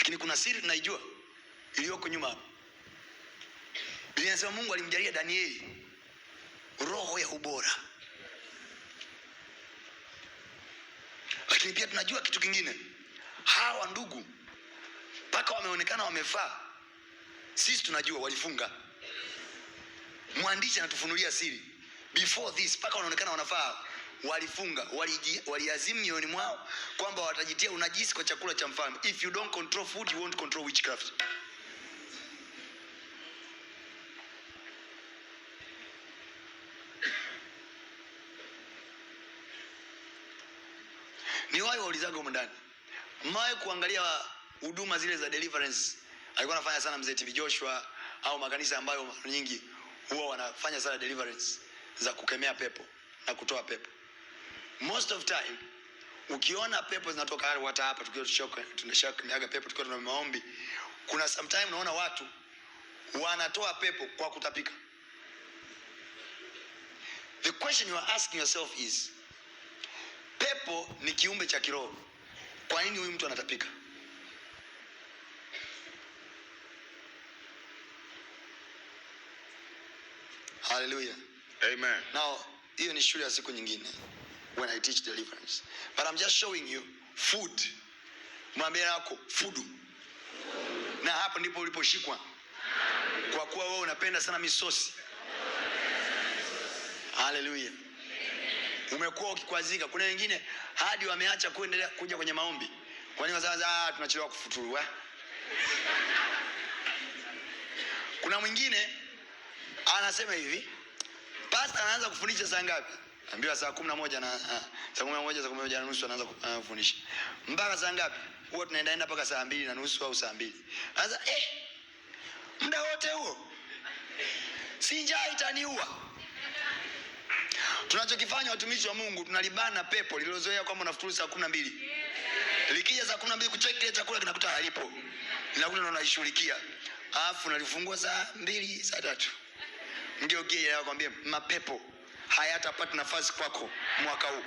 Lakini kuna siri tunaijua iliyoko nyuma. Biblia inasema Mungu alimjalia Danieli roho ya ubora. Lakini pia tunajua kitu kingine. Hawa ndugu mpaka wameonekana wamefaa, sisi tunajua walifunga. Mwandishi anatufunulia siri. Before this, mpaka wanaonekana wanafaa, walifunga, waliazimu mioyoni mwao kwamba watajitia unajisi kwa chakula cha mfalme. If you don't control food, you won't control witchcraft. Ni wao waulizaga huko ndani. Mwae kuangalia huduma zile za deliverance. Alikuwa anafanya sana mzee TV Joshua au makanisa ambayo mara nyingi huwa wanafanya sana deliverance za kukemea pepo na kutoa pepo. Most of time ukiona pepo zinatoka hata hapa tukiwa tunashaka pepo tukiwa tuna maombi, kuna sometime unaona watu wanatoa pepo kwa kutapika. The question you are asking yourself is, pepo ni kiumbe cha kiroho. Kwa nini huyu mtu anatapika? Hallelujah. Amen. Now, hiyo ni shule ya siku nyingine when I teach deliverance. But I'm just showing you food. Mwambie yako food. Na hapo ndipo uliposhikwa. Kwa kuwa wewe unapenda sana misosi. Hallelujah. Umekuwa ukikwazika. Kuna wengine hadi wameacha kuendelea kuja kwenye maombi. Kwa nini sasa tunachelewa kufuturu? Kuna mwingine anasema hivi, pastor anaanza kufundisha saa ngapi? Ambiwa saa 11 na saa 11 saa 11:30 anaanza kufundisha. Mpaka saa ngapi? Huwa tunaenda mpaka saa 2:30 au saa 2. Sasa muda wote huo si njaa itaniua. Tunachokifanya watumishi wa Mungu, tunalibana pepo lililozoea kwamba unafikiri saa 12. Likija saa 12 kucheki kile chakula kinakuta halipo. Linakuta ndo unaishughulikia. Alafu nalifungua saa 2, saa 3. Ndio anakuambia mapepo hayatapata nafasi kwako mwaka huu.